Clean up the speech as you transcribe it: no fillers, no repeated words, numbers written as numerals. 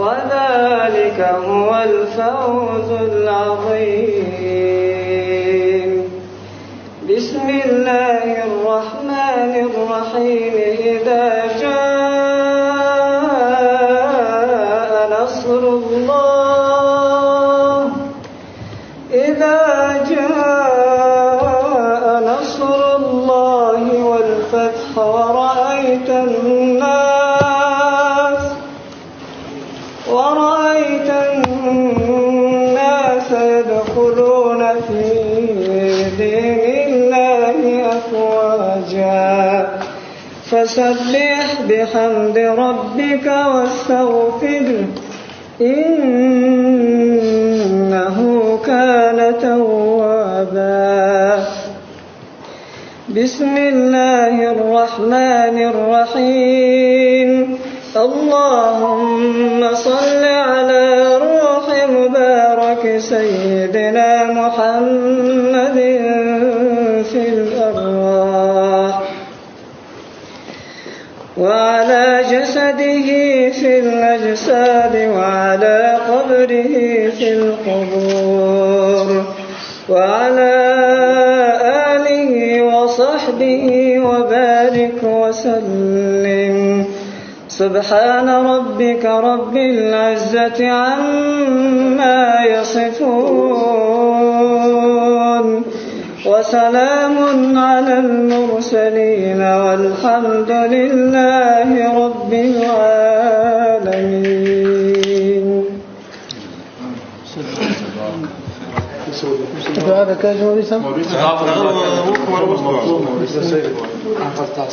وذلك هو الفوز العظيم. بسم الله الرحمن الرحيم. إذا جاء نصر الله والفتح ورأيت الناس يدخلون في دين الله أفواجا فسبح بحمد ربك واستغفره إنه كان توابا. بسم الله الرحمن الرحيم. اللهم صل على روح مبارك سيدنا محمد في الأرواح وعلى جسده في الأجساد وعلى قبره في القبور وعلى آله وصحبه وبارك وسلم. سبحان ربك رب العزة عما يصفون وسلام على المرسلين والحمد لله رب العالمين.